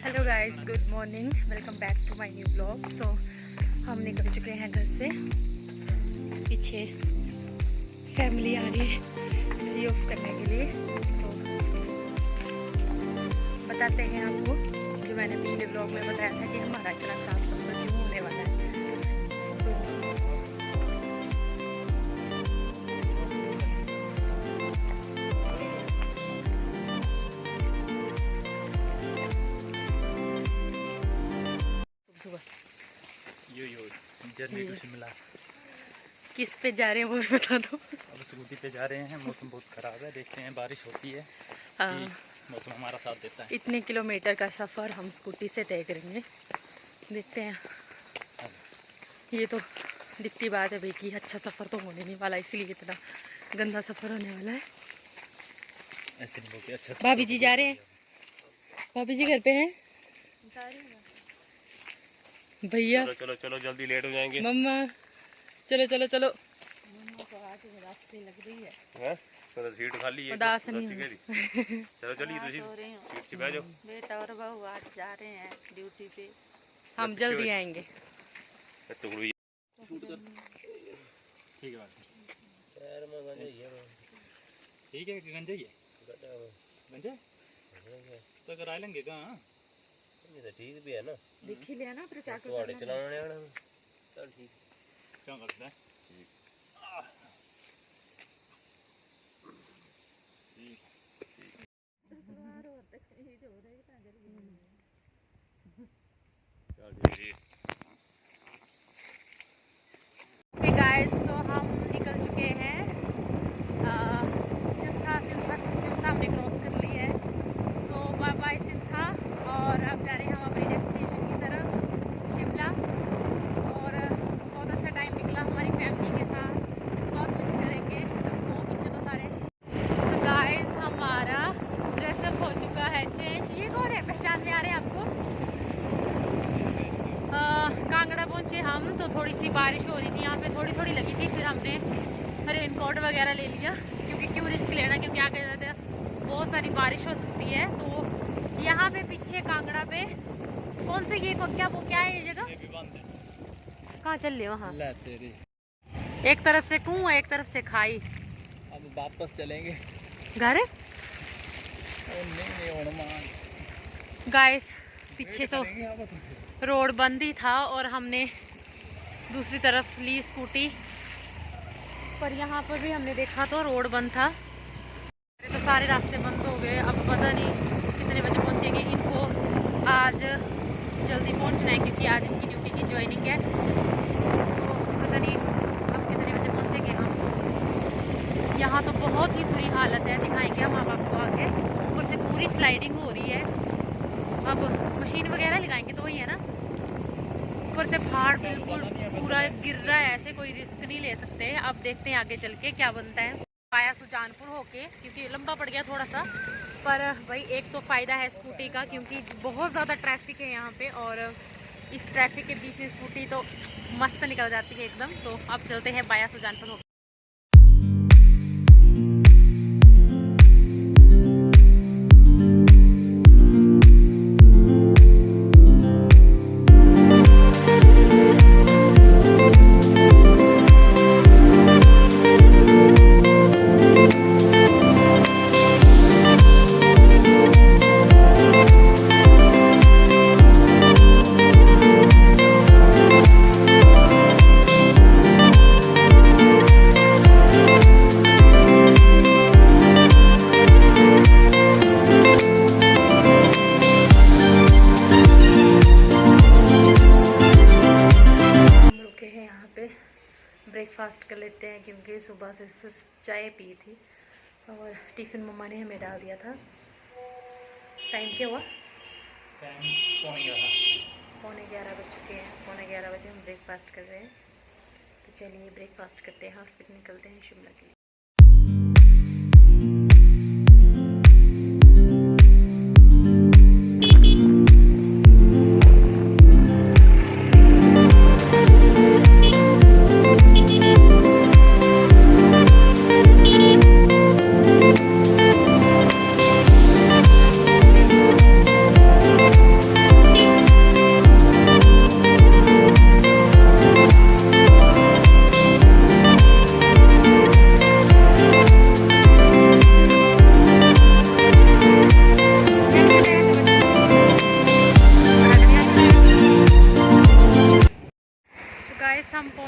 Hello guys, good morning, welcome back to my new blog. So हम निकल चुके हैं घर से। पीछे फैमिली आ रही है सी ऑफ करने के लिए। तो बताते हैं आपको जो मैंने पिछले ब्लॉग में बताया था कि हमारा इतना खराब सफर क्यों होने वाला है। यो जर्नी टू शिमला किस पे जा रहे हैं वो भी बता दो। अब स्कूटी पे जा रहे हैं। मौसम बहुत ख़राब है, देखते हैं बारिश होती है हाँ, मौसम हमारा साथ देता है। इतने किलोमीटर का सफ़र हम स्कूटी से तय करेंगे। देखते हैं। ये तो दिखती बात है भाई कि अच्छा सफ़र तो होने नहीं वाला, इसीलिए इतना गंदा सफ़र होने वाला है। ऐसे नहीं बोलते। अच्छा भाभी जी जा रहे हैं। भाभी जी घर पे हैं भैया। चलो चलो चलो जल्दी, लेट हो जाएंगे। मम्मा चलो चलो चलो। मम्मा को आज उदास सी लग रही है। तो सीट खाली है। उदास नहीं चलो चलिए उदास तुसी हो रही हूँ। सीट पे बैठ जाओ। बेटा और बहू आज जा रहे हैं ड्यूटी पे। हम जल्दी आएंगे। टुकड़ी शूट कर। ठीक है बात। पैर में गंजा ही है। ठीक है कि गंजा ही है। गंजा तो करा लेंगे कहाँ। ये तो ठीक भी है ना। देख ही लिया ना प्रचार तो आड़े चलाने आना। चल ठीक क्या करता है। ठीक गाइस, तो हम निकल चुके हैं। सिंथा हमने क्रॉस कर ली है। तो बाय बाय सिंथा। और अब जा रहे हैं हम अपनी डेस्टिनेशन की तरफ, शिमला। और बहुत अच्छा टाइम निकला हमारी फैमिली के साथ। बहुत मिस करेंगे सबको, पीछे तो सारे। तो गाइस, हमारा ड्रेसअप हो चुका है चेंज। ये कौन है, पहचान में आ रहे हैं आपको? कांगड़ा पहुंचे हम तो थोड़ी सी बारिश हो रही थी, यहाँ पे थोड़ी थोड़ी लगी थी। फिर हमने रेनकोट वगैरह ले लिया, क्योंकि क्यों रिस्क लेना, क्योंकि आगे बहुत सारी बारिश हो सकती है। तो यहाँ पे पीछे कांगड़ा पे कौन से ये वो क्या है ये जगह, कहाँ चल रहे वहाँ? एक तरफ से कुआं, एक तरफ से खाई। अब वापस चलेंगे घर। गाइस, पीछे तो रोड बंद ही था और हमने दूसरी तरफ ली स्कूटी, पर यहाँ पर भी हमने देखा तो रोड बंद था। तो सारे रास्ते बंद हो गए। अब पता नहीं कितने बजे पहुँचेंगे। इनको आज जल्दी पहुँचना है क्योंकि आज इनकी ड्यूटी की ज्वाइनिंग है। तो पता नहीं अब कितने बजे पहुँचेंगे हम। यहाँ तो बहुत ही बुरी हालत है, दिखाएंगे हम आपको आगे। ऊपर से पूरी स्लाइडिंग हो रही है। अब मशीन वगैरह लगाएंगे तो वही है ना। ऊपर से पहाड़ बिल्कुल पूरा गिर रहा है, ऐसे कोई रिस्क नहीं ले सकते। अब देखते हैं आगे चल के क्या बनता है। आया सुजानपुर होके, क्योंकि लंबा पड़ गया थोड़ा सा, पर भाई एक तो फ़ायदा है स्कूटी का, क्योंकि बहुत ज़्यादा ट्रैफिक है यहाँ पे। और इस ट्रैफिक के बीच में स्कूटी तो मस्त निकल जाती है एकदम। तो अब चलते हैं बाया सुजानपुर होके। ब्रेकफास्ट कर लेते हैं, क्योंकि सुबह से सिर्फ चाय पी थी और टिफ़िन मम्मा ने हमें डाल दिया था। टाइम क्या हुआ? पौने 11 बज चुके हैं। पौने 11 बजे हम ब्रेकफास्ट कर रहे हैं। तो चलिए ब्रेकफास्ट करते हैं और फिर निकलते हैं शिमला के लिए।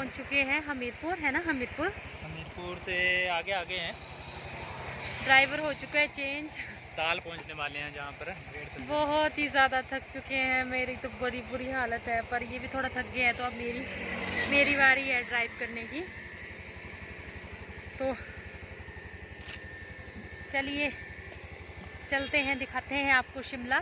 पहुंच चुके हैं हमीरपुर, है ना? हमीरपुर से आगे हैं। ड्राइवर हो चुका है चेंज। ताल पहुंचने वाले हैं जहाँ पर बहुत ही ज़्यादा थक चुके हैं। मेरी तो बड़ी बुरी हालत है, पर ये भी थोड़ा थक गया है, तो अब मेरी बारी है ड्राइव करने की। तो चलिए चलते हैं, दिखाते हैं आपको शिमला।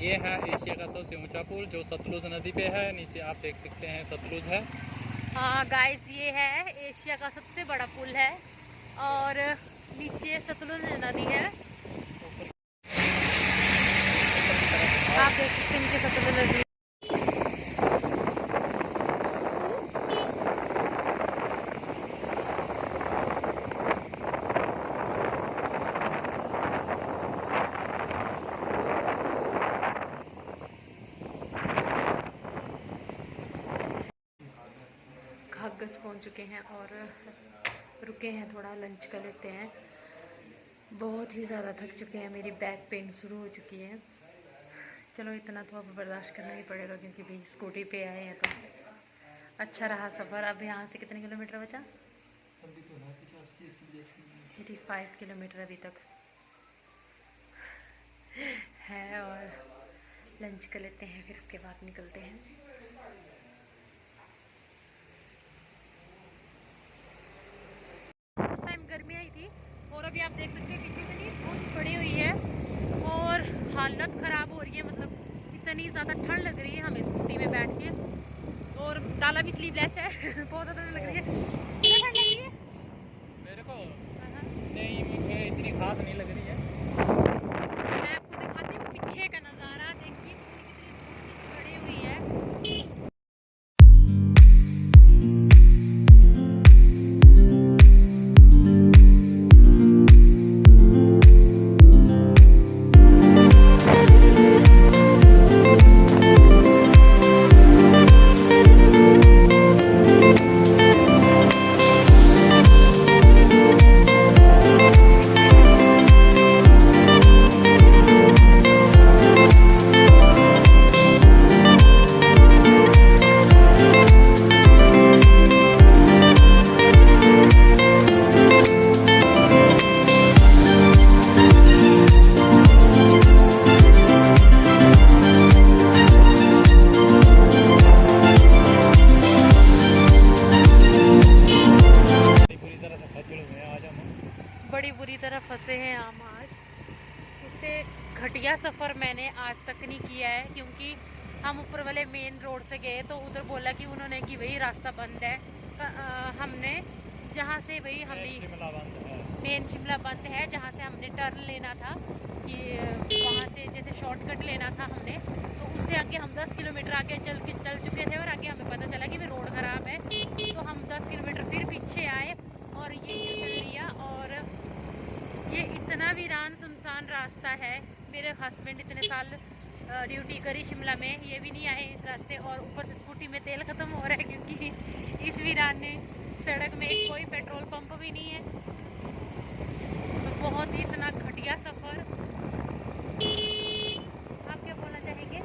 ये है एशिया का सबसे ऊंचा पुल जो सतलुज नदी पे है। नीचे आप देख सकते हैं सतलुज है। हाँ गाइस, ये है एशिया का सबसे बड़ा पुल है और नीचे सतलुज नदी है। आप देख सकते हैं नीचे सतलुज नदी। घाघस पहुंच चुके हैं और रुके हैं, थोड़ा लंच कर लेते हैं। बहुत ही ज़्यादा थक चुके हैं, मेरी बैक पेन शुरू हो चुकी है। चलो इतना तो अब बर्दाश्त करना ही पड़ेगा, क्योंकि भाई स्कूटी पे आए हैं। तो अच्छा रहा सफ़र। अब यहाँ से कितने किलोमीटर बचा? 85 किलोमीटर अभी तक है, और लंच कर लेते हैं, फिर इसके बाद निकलते हैं। उस टाइम गर्मी आई थी और अभी आप देख सकते हैं पीछे इतनी धूप पड़ी हुई है और हालत ख़राब हो रही है। मतलब इतनी ज़्यादा ठंड लग रही है हमें स्कूटी में बैठ के, और डाला भी स्लीवलेस है। बहुत ज़्यादा ठंड लग रही है। कितना ठंड लग रही है मेरे को? नहीं, मुझे इतनी खास नहीं लग रही है। मैं आपको दिखाती हूँ पीछे का नज़ारा। देखिए कितनी बड़ी हुई है। बड़ी बुरी तरह फंसे हैं हम आज। इससे घटिया सफ़र मैंने आज तक नहीं किया है, क्योंकि हम ऊपर वाले मेन रोड से गए तो उधर बोला कि उन्होंने कि वही रास्ता बंद है। हमने जहाँ से वही हमने मेन शिमला बंद है, जहाँ से हमने टर्न लेना था कि वहाँ से जैसे शॉर्टकट लेना था हमने, तो उससे आगे हम 10 किलोमीटर आगे चल चुके थे और आगे हमें पता चला कि वे रोड ख़राब है। तो हम 10 किलोमीटर फिर पीछे आए और ये टर्न लिया, और ये इतना वीरान सुनसान रास्ता है। मेरे हस्बैंड इतने साल ड्यूटी करी शिमला में, ये भी नहीं आए इस रास्ते, और ऊपर से स्कूटी में तेल ख़त्म हो रहा है क्योंकि इस वीरान ने सड़क में कोई पेट्रोल पंप भी नहीं है। तो बहुत ही इतना घटिया सफ़र। आप क्या बोलना चाहेंगे?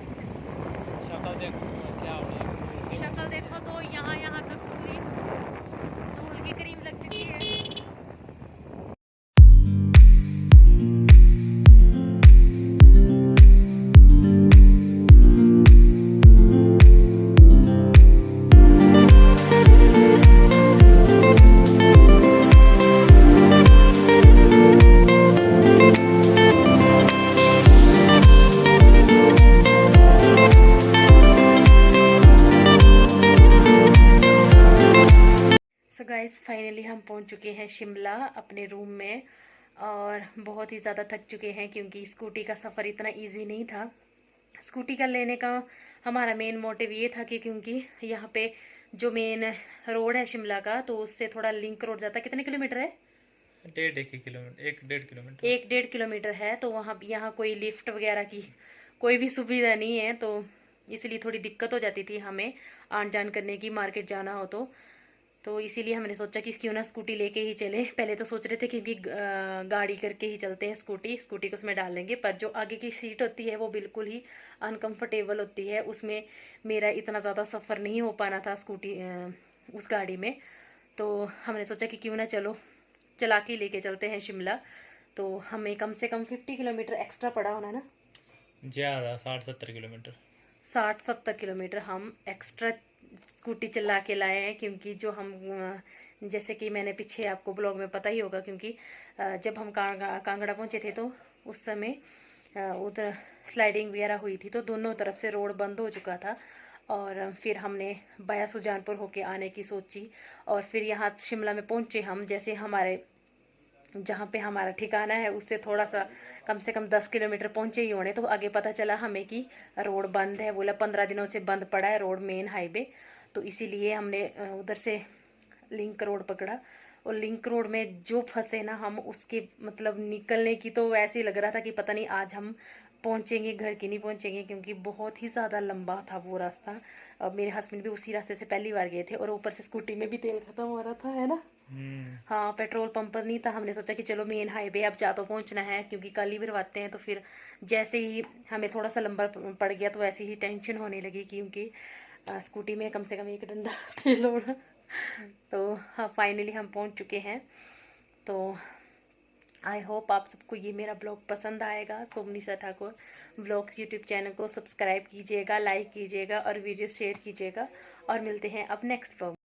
हम पहुंच चुके हैं शिमला अपने रूम में, और बहुत ही ज़्यादा थक चुके हैं क्योंकि स्कूटी का सफ़र इतना इजी नहीं था। स्कूटी का लेने का हमारा मेन मोटिव ये था कि क्योंकि यहाँ पे जो मेन रोड है शिमला का, तो उससे थोड़ा लिंक रोड जाता है। कितने किलोमीटर है? 1.5 किलोमीटर। 1-1.5 किलोमीटर है। तो वहाँ यहाँ कोई लिफ्ट वगैरह की कोई भी सुविधा नहीं है, तो इसलिए थोड़ी दिक्कत हो जाती थी हमें आन जान करने की, मार्केट जाना हो तो इसीलिए हमने सोचा कि क्यों ना स्कूटी लेके ही चले। पहले तो सोच रहे थे क्योंकि गाड़ी करके ही चलते हैं, स्कूटी को उसमें डाल लेंगे, पर जो आगे की सीट होती है वो बिल्कुल ही अनकंफर्टेबल होती है, उसमें मेरा इतना ज़्यादा सफ़र नहीं हो पाना था उस गाड़ी में। तो हमने सोचा कि क्यों ना चलो चला के लेके चलते हैं शिमला। तो हमें कम से कम 50 किलोमीटर एक्स्ट्रा पड़ा होना ना, ज़्यादा 60-70 किलोमीटर। 60-70 किलोमीटर हम एक्स्ट्रा स्कूटी चला के लाए हैं, क्योंकि जो हम जैसे कि मैंने पीछे आपको ब्लॉग में पता ही होगा, क्योंकि जब हम कांगड़ा पहुंचे थे तो उस समय उधर स्लाइडिंग वगैरह हुई थी, तो दोनों तरफ से रोड बंद हो चुका था। और फिर हमने बाया सुजानपुर होके आने की सोची, और फिर यहाँ शिमला में पहुंचे हम। जैसे हमारे जहाँ पे हमारा ठिकाना है उससे थोड़ा सा कम से कम 10 किलोमीटर पहुंचे ही होने, तो आगे पता चला हमें कि रोड बंद है। बोला 15 दिनों से बंद पड़ा है रोड, मेन हाईवे। तो इसीलिए हमने उधर से लिंक रोड पकड़ा, और लिंक रोड में जो फंसे ना हम, उसके मतलब निकलने की तो ऐसे ही लग रहा था कि पता नहीं आज हम पहुंचेंगे घर की नहीं पहुंचेंगे, क्योंकि बहुत ही ज़्यादा लंबा था वो रास्ता। अब मेरे हस्बैंड भी उसी रास्ते से पहली बार गए थे, और ऊपर से स्कूटी में भी तेल खत्म हो रहा था, है ना। हाँ, पेट्रोल पंप नहीं था। हमने सोचा कि चलो मेन हाईवे अब जा तो पहुंचना है, क्योंकि कल ही भरवाते हैं। तो फिर जैसे ही हमें थोड़ा सा लंबा पड़ गया तो ऐसे ही टेंशन होने लगी, क्योंकि स्कूटी में कम से कम 1 डंडा तेल होना। तो हाँ, फाइनली हम पहुंच चुके हैं। तो आई होप आप सबको ये मेरा ब्लॉग पसंद आएगा। सोमनीसा ठाकुर ब्लॉग्स यूट्यूब चैनल को सब्सक्राइब कीजिएगा, लाइक कीजिएगा और वीडियो शेयर कीजिएगा, और मिलते हैं अब नेक्स्ट ब्लॉग।